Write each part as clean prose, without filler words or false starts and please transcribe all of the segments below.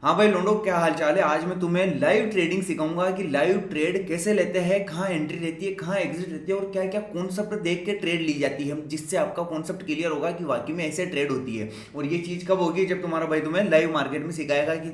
हाँ भाई लोंडो, क्या हाल चाल है। आज मैं तुम्हें लाइव ट्रेडिंग सिखाऊंगा कि लाइव ट्रेड कैसे लेते हैं, कहाँ एंट्री रहती है, कहाँ एग्जिट रहती है और क्या क्या कॉन्सेप्ट देख के ट्रेड ली जाती है, जिससे आपका कॉन्सेप्ट क्लियर होगा कि वाकई में ऐसे ट्रेड होती है। और ये चीज़ कब होगी? जब तुम्हारा भाई तुम्हें लाइव मार्केट में सिखाएगा कि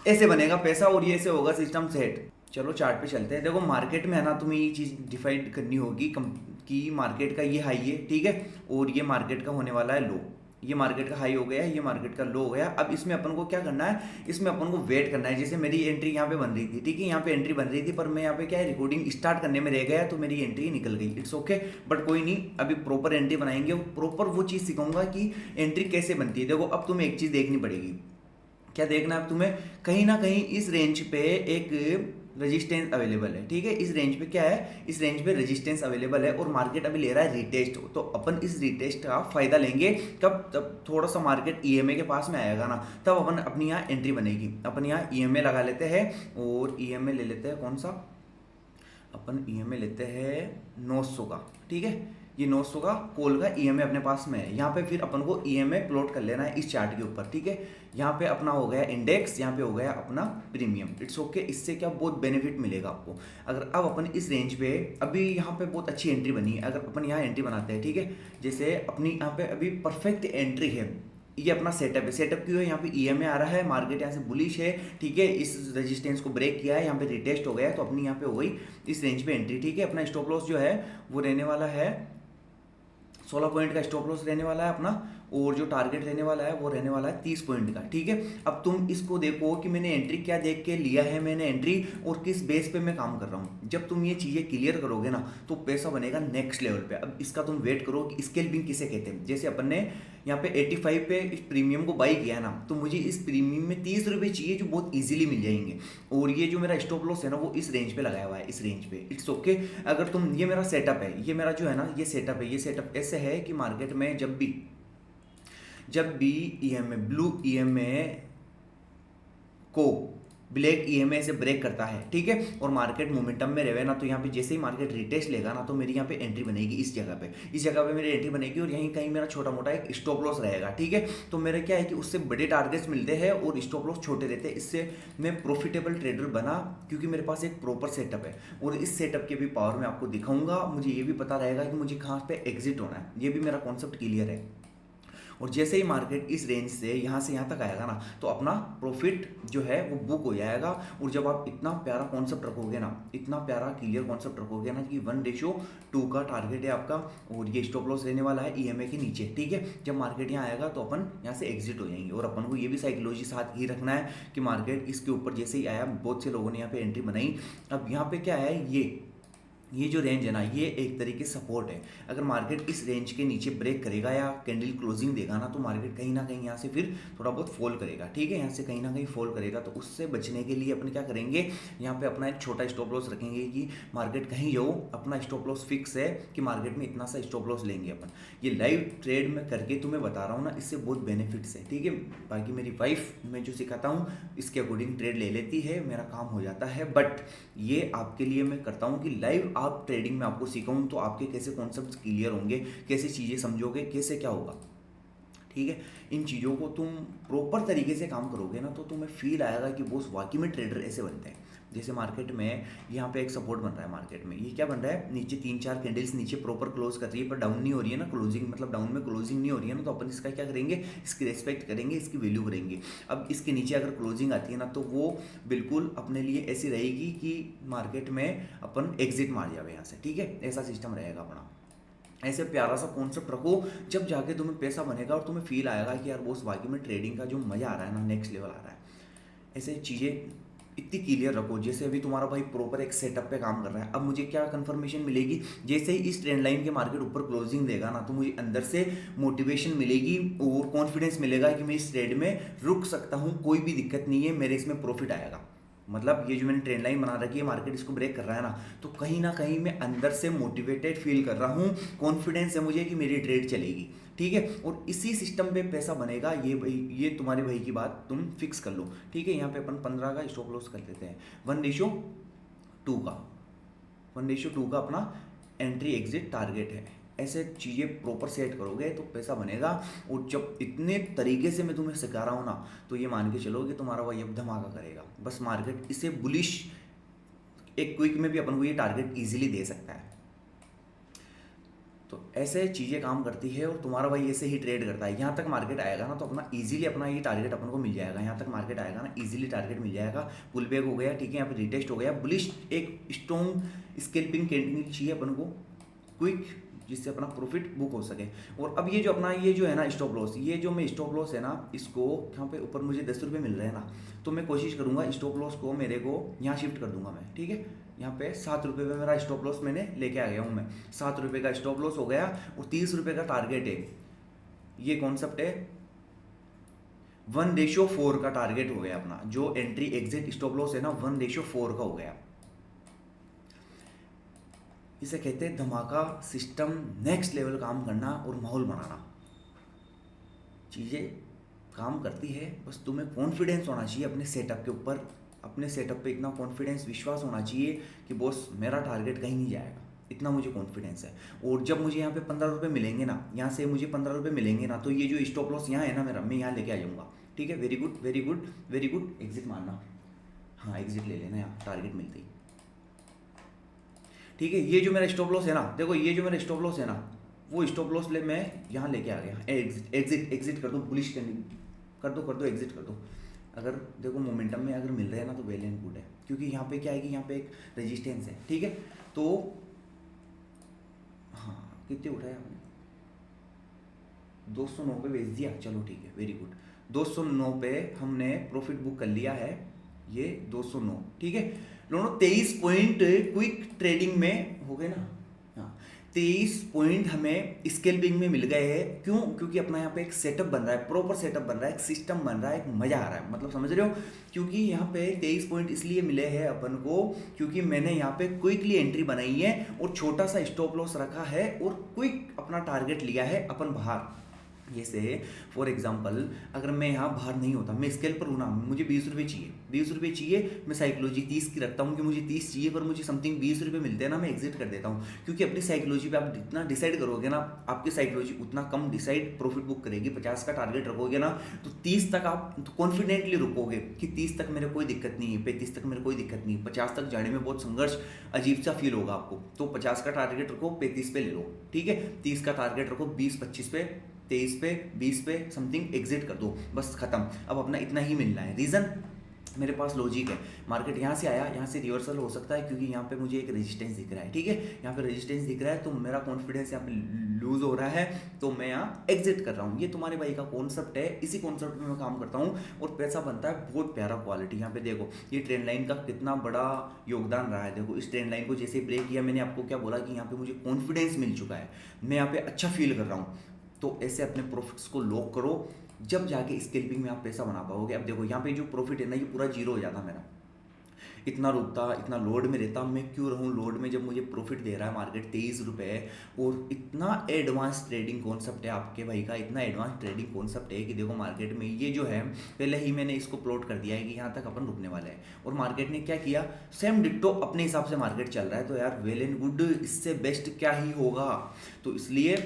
ऐसे बनेगा पैसा और ये ऐसे होगा सिस्टम सेट। चलो चार्ट पे चलते हैं। देखो मार्केट में है ना, तुम्हें ये चीज़ डिफाइड करनी होगी कि मार्केट का ये हाई है, ठीक है, और ये मार्केट का होने वाला है लो। ये मार्केट का हाई हो गया है, ये मार्केट का लो हो गया। अब इसमें अपन को क्या करना है? इसमें अपन को वेट करना है। जैसे मेरी एंट्री यहाँ पे बन रही थी, ठीक है, यहाँ पे एंट्री बन रही थी, पर मैं यहाँ पे क्या है, रिकॉर्डिंग स्टार्ट करने में रह गया तो मेरी एंट्री निकल गई। इट्स ओके, बट कोई नहीं, अभी प्रॉपर एंट्री बनाएंगे। प्रॉपर वो चीज़ सिखाऊंगा कि एंट्री कैसे बनती है। देखो अब तुम्हें एक चीज़ देखनी पड़ेगी। क्या देखना है तुम्हें? कहीं ना कहीं इस रेंज पे एक रेजिस्टेंस अवेलेबल है, ठीक है। इस रेंज पे क्या है? इस रेंज पे रेजिस्टेंस अवेलेबल है और मार्केट अभी ले रहा है रिटेस्ट। तो अपन इस रिटेस्ट का फायदा लेंगे कब? तब थोड़ा सा मार्केट ईएमए के पास में आएगा ना, तब अपन अपनी यहाँ एंट्री बनेगी। अपन यहाँ ईएमए लगा लेते हैं और ईएमए ले लेते हैं कौन सा? अपन ईएमए लेते हैं 900 का, ठीक है। ये 900 का कॉल का ईएमए अपने पास में है। यहाँ पे फिर अपन को ईएमए प्लॉट कर लेना है इस चार्ट के ऊपर, ठीक है। यहाँ पे अपना हो गया इंडेक्स, यहाँ पे हो गया अपना प्रीमियम। It's okay. इससे क्या बहुत बेनिफिट मिलेगा आपको। अगर अब अपन इस रेंज पे, अभी यहाँ पे बहुत अच्छी एंट्री बनी है, अगर अपन यहाँ एंट्री बनाते हैं, ठीक है, जैसे अपनी यहाँ पे अभी परफेक्ट एंट्री है। ये अपना सेटअप है। सेटअप क्यों है? यहाँ पे ईएमए आ रहा है, मार्केट यहाँ से बुलिश है, ठीक है, इस रेजिस्टेंस को ब्रेक किया है, यहाँ पे रिटेस्ट हो गया है, तो अपनी यहाँ पे हो गई इस रेंज पे एंट्री, ठीक है। अपना स्टॉप लॉस जो है वो रहने वाला है 16 पॉइंट का स्टॉप लॉस रहने वाला है अपना, और जो टारगेट रहने वाला है वो रहने वाला है 30 पॉइंट का, ठीक है। अब तुम इसको देखो कि मैंने एंट्री क्या देख के लिया है, मैंने एंट्री और किस बेस पे मैं काम कर रहा हूँ। जब तुम ये चीज़ें क्लियर करोगे ना, तो पैसा बनेगा नेक्स्ट लेवल पे। अब इसका तुम वेट करो कि स्केल्पिंग किसे कहते हैं। जैसे अपन ने यहाँ पे 85 पे इस प्रीमियम को बाई किया है ना, तो मुझे इस प्रीमियम में 30 रुपये चाहिए जो बहुत ईजिली मिल जाएंगे। और ये जो मेरा स्टॉप लॉस है ना, वो इस रेंज पे लगाया हुआ है, इस रेंज पे। It's okay. अगर तुम, ये मेरा सेटअप है, ये मेरा जो है ना, ये सेटअप है। ये सेटअप ऐसे है कि मार्केट में जब भी ईएमए, ब्लू ईएमए को ब्लैक ईएमए से ब्रेक करता है, ठीक है, और मार्केट मोमेंटम में रहे ना, तो यहाँ पे जैसे ही मार्केट रिटेस्ट लेगा ना, तो मेरी यहाँ पे एंट्री बनेगी इस जगह पे। इस जगह पे मेरी एंट्री बनेगी और यहीं कहीं मेरा छोटा मोटा एक स्टॉप लॉस रहेगा, ठीक है। तो मेरे क्या है कि उससे बड़े टारगेट्स मिलते हैं और स्टॉप लॉस छोटे रहते हैं। इससे मैं प्रॉफिटेबल ट्रेडर बना, क्योंकि मेरे पास एक प्रॉपर सेटअप है। और इस सेटअप के भी पावर मैं आपको दिखाऊंगा। मुझे ये भी पता रहेगा कि मुझे कहाँ पे एग्जिट होना है। ये भी मेरा कॉन्सेप्ट क्लियर है। और जैसे ही मार्केट इस रेंज से यहाँ तक आएगा ना, तो अपना प्रॉफिट जो है वो बुक हो जाएगा। और जब आप इतना प्यारा कॉन्सेप्ट रखोगे ना, इतना प्यारा क्लियर कॉन्सेप्ट रखोगे ना कि 1:2 का टारगेट है आपका, और ये स्टॉप लॉस रहने वाला है ईएमए के नीचे, ठीक है। जब मार्केट यहाँ आएगा तो अपन यहाँ से एग्जिट हो जाएंगे। और अपन को ये भी साइकोलॉजी साथ ही रखना है कि मार्केट इसके ऊपर जैसे ही आया, बहुत से लोगों ने यहाँ पे एंट्री बनाई। अब यहाँ पे क्या है, ये जो रेंज है ना, ये एक तरीके से सपोर्ट है। अगर मार्केट इस रेंज के नीचे ब्रेक करेगा या कैंडल क्लोजिंग देगा ना, तो मार्केट कहीं ना कहीं यहाँ से फिर थोड़ा बहुत फॉल करेगा, ठीक है, यहाँ से कहीं ना कहीं फॉल करेगा। तो उससे बचने के लिए अपन क्या करेंगे, यहाँ पे अपना एक छोटा स्टॉप लॉस रखेंगे कि मार्केट कहीं जाओ, अपना स्टॉप लॉस फिक्स है कि मार्केट में इतना सा स्टॉप लॉस लेंगे अपन। ये लाइव ट्रेड में करके तुम्हें बता रहा हूँ ना, इससे बहुत बेनिफिट्स है, ठीक है। बाकी मेरी वाइफ, मैं जो सिखाता हूँ इसके अकॉर्डिंग ट्रेड ले लेती है, मेरा काम हो जाता है। बट ये आपके लिए मैं करता हूँ कि लाइव आप ट्रेडिंग में आपको सिखाऊं, तो आपके कैसे कॉन्सेप्ट्स क्लियर होंगे, कैसे चीज़ें समझोगे, कैसे क्या होगा, ठीक है। इन चीज़ों को तुम प्रॉपर तरीके से काम करोगे ना, तो तुम्हें फील आएगा कि बॉस वाकई में ट्रेडर ऐसे बनते हैं। जैसे मार्केट में यहाँ पे एक सपोर्ट बन रहा है, मार्केट में ये क्या बन रहा है, नीचे 3-4 कैंडल्स नीचे प्रॉपर क्लोज कर रही है, पर डाउन नहीं हो रही है ना, क्लोजिंग मतलब डाउन में क्लोजिंग नहीं हो रही है ना, तो अपन इसका क्या करेंगे, इसकी रेस्पेक्ट करेंगे, इसकी वैल्यू करेंगे। अब इसके नीचे अगर क्लोजिंग आती है ना, तो वो बिल्कुल अपने लिए ऐसी रहेगी कि मार्केट में अपन एग्जिट मार जाए यहाँ से, ठीक है। ऐसा सिस्टम रहेगा अपना। ऐसे प्यारा सा कॉन्सेप्ट रखो, जब जाके तुम्हें पैसा बनेगा और तुम्हें फील आएगा कि यार बॉस वाकई में ट्रेडिंग का जो मज़ा आ रहा है ना, नेक्स्ट लेवल आ रहा है। ऐसे चीज़ें इतनी क्लियर रखो। जैसे अभी तुम्हारा भाई प्रॉपर एक सेटअप पे काम कर रहा है। अब मुझे क्या कंफर्मेशन मिलेगी, जैसे ही इस ट्रेंड लाइन के मार्केट ऊपर क्लोजिंग देगा ना, तो मुझे अंदर से मोटिवेशन मिलेगी और कॉन्फिडेंस मिलेगा कि मैं इस ट्रेड में रुक सकता हूँ, कोई भी दिक्कत नहीं है, मेरे इसमें प्रॉफिट आएगा। मतलब ये जो मैंने ट्रेंड लाइन बना रखी है, मार्केट इसको ब्रेक कर रहा है ना, तो कहीं ना कहीं मैं अंदर से मोटिवेटेड फील कर रहा हूँ, कॉन्फिडेंस है मुझे कि मेरी ट्रेड चलेगी, ठीक है। और इसी सिस्टम पे पैसा बनेगा। ये भाई, ये तुम्हारे भाई की बात तुम फिक्स कर लो, ठीक है। यहाँ पे अपन 15 का स्टॉप लॉस कर देते हैं, 1:2 का 1:2 का अपना एंट्री एग्जिट टारगेट है, ऐसे चीज़ें प्रॉपर सेट करोगे तो पैसा बनेगा। और जब इतने तरीके से मैं तुम्हें सिखा रहा हूँ ना, तो ये मान के चलो कि तुम्हारा भाई अब धमाका करेगा। बस मार्केट इसे बुलिश, एक क्विक में भी अपन को ये टारगेट इजीली दे सकता है। तो ऐसे चीज़ें काम करती है और तुम्हारा भाई ऐसे ही ट्रेड करता है। यहाँ तक मार्केट आएगा ना तो अपना इजीली अपना ये टारगेट अपन को मिल जाएगा। यहाँ तक मार्केट आएगा ना इजीली टारगेट मिल जाएगा। पुल बैक हो गया, ठीक है, यहाँ पे रिटेस्ट हो गया, बुलिश एक स्ट्रॉन्ग स्केल्पिंग कैंडल चाहिए अपन को, क्विक, जिससे अपना प्रॉफिट बुक हो सके। और अब ये जो अपना ये जो है ना स्टॉप लॉस, ये जो मैं स्टॉप लॉस है ना, इसको यहाँ पे ऊपर मुझे 10 रुपये मिल रहे हैं ना, तो मैं कोशिश करूँगा स्टॉप लॉस को मेरे को यहाँ शिफ्ट कर दूंगा मैं, ठीक है। यहाँ पे 7 रुपये पे मेरा स्टॉप लॉस मैंने लेके आ गया हूँ मैं, 7 रुपये का स्टॉप लॉस हो गया और 30 रुपये का टारगेट है। ये कॉन्सेप्ट है 1:4 का टारगेट हो गया अपना, जो एंट्री एग्जिट स्टॉप लॉस है ना 1:4 का हो गया। इसे कहते हैं धमाका सिस्टम, नेक्स्ट लेवल काम करना और माहौल बनाना। चीज़ें काम करती है, बस तुम्हें कॉन्फिडेंस होना चाहिए अपने सेटअप के ऊपर, अपने सेटअप पे इतना कॉन्फिडेंस, विश्वास होना चाहिए कि बॉस मेरा टारगेट कहीं नहीं जाएगा, इतना मुझे कॉन्फिडेंस है। और जब मुझे यहाँ पे 15 रुपये मिलेंगे ना, यहाँ से मुझे 15 रुपये मिलेंगे ना, तो ये जो स्टॉप लॉस यहाँ है ना मेरा, मैं यहाँ लेके आ जाऊँगा, ठीक है। Very good very good very good, exit मारना, हाँ एग्जिट ले लेना यहाँ टारगेट मिलते ही, ठीक है। ये जो मेरा स्टॉप लॉस है ना, देखो ये जो मेरा स्टॉप लॉस है ना, वो स्टॉप लॉस ले मैं यहाँ लेके आ गया। एग्जिट एग्जिट एग्जिट कर दो, बुलिश कर दो एग्जिट कर दो। अगर देखो मोमेंटम में अगर मिल रहे हैं ना तो वेल एंड गुड है, क्योंकि यहाँ पे क्या है कि यहाँ पे एक रेजिस्टेंस है, ठीक है। तो हाँ, कितने उठाए आपने? 209 पे बेच दिया, चलो ठीक है, वेरी गुड। 209 पे हमने प्रॉफिट बुक कर लिया है, ये 209, ठीक है। दोनों 23 पॉइंट क्विक ट्रेडिंग में हो गए ना, हाँ 23 पॉइंट हमें स्केल्पिंग में मिल गए हैं। क्यों? क्योंकि अपना यहाँ पे एक सेटअप बन रहा है, प्रॉपर सेटअप बन रहा है, एक सिस्टम बन रहा है, एक मजा आ रहा है, मतलब समझ रहे हो। क्योंकि यहाँ पे 23 पॉइंट इसलिए मिले हैं अपन को क्योंकि मैंने यहाँ पे क्विकली एंट्री बनाई है और छोटा सा स्टॉप लॉस रखा है और क्विक अपना टारगेट लिया है अपन बाहर। जैसे फॉर एग्जांपल अगर मैं यहाँ बाहर नहीं होता, मैं स्केल पर हूँ ना, मुझे 20 रुपये चाहिए, 20 रुपये चाहिए, मैं साइकोलॉजी 30 की रखता हूँ कि मुझे 30 चाहिए, पर मुझे समथिंग 20 रुपये मिलते हैं ना, मैं एग्जिट कर देता हूँ। क्योंकि अपनी साइकोलॉजी पे आप जितना डिसाइड करोगे ना, आपकी साइकोलॉजी उतना कम डिसाइड प्रॉफिट बुक करेगी। 50 का टारगेट रखोगे ना तो 30 तक आप कॉन्फिडेंटली रुकोगे कि 30 तक मेरे कोई दिक्कत नहीं है, 35 तक मेरे कोई दिक्कत नहीं है। 50 तक जाने में बहुत संघर्ष, अजीब सा फील होगा आपको, तो 50 का टारगेट रखो, 35 पे ले लो, ठीक है। 30 का टारगेट रखो, 20-25 पे, 23 पे, 20 पे समथिंग एग्जिट कर दो, बस खत्म। अब अपना इतना ही मिलना है। रीज़न मेरे पास लॉजिक है, मार्केट यहाँ से आया, यहाँ से रिवर्सल हो सकता है क्योंकि यहाँ पे मुझे एक रेजिस्टेंस दिख रहा है, ठीक है। यहाँ पे रेजिस्टेंस दिख रहा है तो मेरा कॉन्फिडेंस यहाँ पे लूज हो रहा है, तो मैं यहाँ एग्जिट कर रहा हूँ। ये तुम्हारे भाई का कॉन्सेप्ट है, इसी कॉन्सेप्ट में मैं काम करता हूँ और पैसा बनता है बहुत प्यारा क्वालिटी। यहाँ पे देखो ये ट्रेंड लाइन का कितना बड़ा योगदान रहा है। देखो इस ट्रेंड लाइन को जैसे ब्रेक किया, मैंने आपको क्या बोला कि यहाँ पे मुझे कॉन्फिडेंस मिल चुका है, मैं यहाँ पे अच्छा फील कर रहा हूँ। तो ऐसे अपने प्रॉफिट्स को लॉक करो, जब जाके स्केल्पिंग में आप पैसा बना पाओगे। अब देखो यहाँ पे जो प्रॉफिट है ना, ये पूरा जीरो हो जाता मेरा, इतना रुकता, इतना लोड में रहता, मैं क्यों रहूँ लोड में जब मुझे प्रॉफिट दे रहा है मार्केट 23 रुपये। और इतना एडवांस ट्रेडिंग कॉन्सेप्ट है आपके भाई का, इतना एडवांस ट्रेडिंग कॉन्सेप्ट है कि देखो मार्केट में ये जो है, पहले ही मैंने इसको प्लॉट कर दिया है कि यहाँ तक अपन रुकने वाले हैं। और मार्केट ने क्या किया, सेम डिट्टो अपने हिसाब से मार्केट चल रहा है, तो यार वेल एंड गुड, इससे बेस्ट क्या ही होगा। तो इसलिए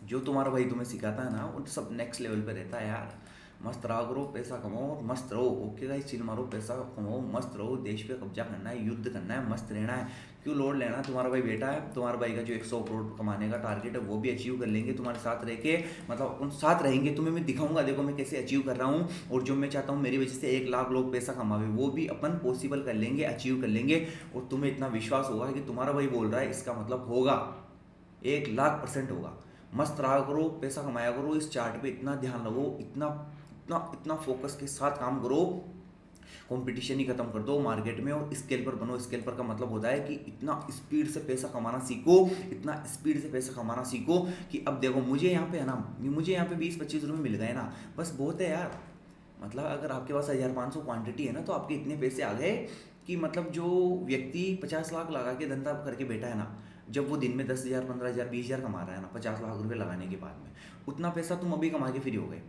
जो तुम्हारा भाई तुम्हें सिखाता है ना, वो सब नेक्स्ट लेवल पे रहता है यार। मस्त रहा करो, पैसा कमाओ, मस्त रहो, ओके गाइस, चिल मारो, पैसा कमाओ, मस्त रहो, देश पे कब्जा करना है, युद्ध करना है, मस्त रहना है। क्यों लोड लेना, तुम्हारा भाई बेटा है, तुम्हारा भाई का जो 100 करोड़ कमाने का टारगेट है वो भी अचीव कर लेंगे तुम्हारे साथ रह के, मतलब उन साथ रहेंगे, तुम्हें मैं दिखाऊंगा देखो मैं कैसे अचीव कर रहा हूँ। और जो मैं चाहता हूँ मेरी वजह से 1 लाख लोग पैसा कमावे, वो भी अपन पॉसिबल कर लेंगे, अचीव कर लेंगे। और तुम्हें इतना विश्वास होगा कि तुम्हारा भाई बोल रहा है, इसका मतलब होगा, 1,00,000% होगा। मस्त रहा करो, पैसा कमाया करो, इस चार्ट पे इतना ध्यान लगो, इतना इतना इतना फोकस के साथ काम करो, कंपटीशन ही खत्म कर दो मार्केट में और स्केल पर बनो। स्केल पर का मतलब होता है कि इतना स्पीड से पैसा कमाना सीखो, इतना स्पीड से पैसा कमाना सीखो कि अब देखो मुझे यहाँ पे है ना, मुझे यहाँ पे 20-25 रुपये मिल गए ना, बस बहुत है यार। मतलब अगर आपके पास 1,500 क्वांटिटी है ना, तो आपके इतने पैसे आ गए कि मतलब जो व्यक्ति 50 लाख लगा के धंधा करके बैठा है ना, जब वो दिन में 10,000, 15,000, 20,000 कमा रहा है ना, 50 लाख रुपए लगाने के बाद में, उतना पैसा तुम अभी कमा के फ्री हो गए।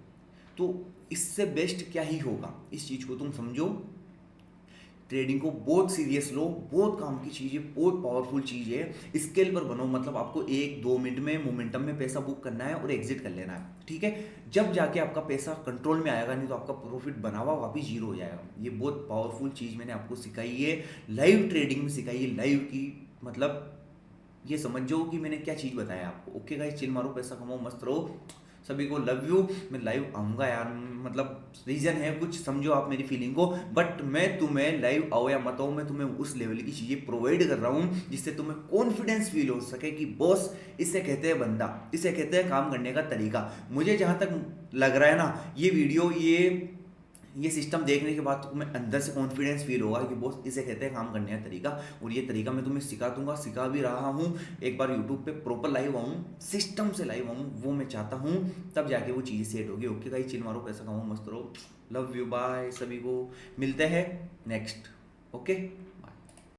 तो इससे बेस्ट क्या ही होगा, इस चीज़ को तुम समझो ट्रेडिंग को बहुत सीरियस लो, बहुत काम की चीज़ है, बहुत पावरफुल चीज़ है। स्केल पर बनो, मतलब आपको 1-2 मिनट में मोमेंटम में पैसा बुक करना है और एग्जिट कर लेना है, ठीक है। जब जाके आपका पैसा कंट्रोल में आएगा, नहीं तो आपका प्रॉफिट बना हुआ वापिस जीरो हो जाएगा। ये बहुत पावरफुल चीज़ मैंने आपको सिखाई है, लाइव ट्रेडिंग में सिखाई है, लाइव की, मतलब ये समझ जाओ कि मैंने क्या चीज़ बताया आपको। ओके गाइस, चिल मारो, पैसा कमाओ, मस्त रहो, सभी को लव यू। मैं लाइव आऊँगा यार, मतलब रीज़न है कुछ, समझो आप मेरी फीलिंग को, बट मैं तुम्हें लाइव आओ या मत आओ, मैं तुम्हें उस लेवल की चीज़ें प्रोवाइड कर रहा हूँ जिससे तुम्हें कॉन्फिडेंस फील हो सके कि बॉस, इसे कहते हैं बंदा, इसे कहते हैं काम करने का तरीका। मुझे जहाँ तक लग रहा है ना, ये वीडियो, ये सिस्टम देखने के बाद तुम्हें अंदर से कॉन्फिडेंस फील होगा कि बॉस, इसे कहते हैं काम करने का तरीका। और ये तरीका मैं तुम्हें सिखा दूंगा, सिखा भी रहा हूँ। एक बार यूट्यूब पे प्रॉपर लाइव आऊँ, सिस्टम से लाइव आऊँ, वो मैं चाहता हूँ, तब जाके वो चीज़ें सेट होगी। ओके गाइस, चिल मारो, पैसा कमाओ, मस्त रहो, लव यू, बाय, सभी को मिलते हैं नेक्स्ट। ओके।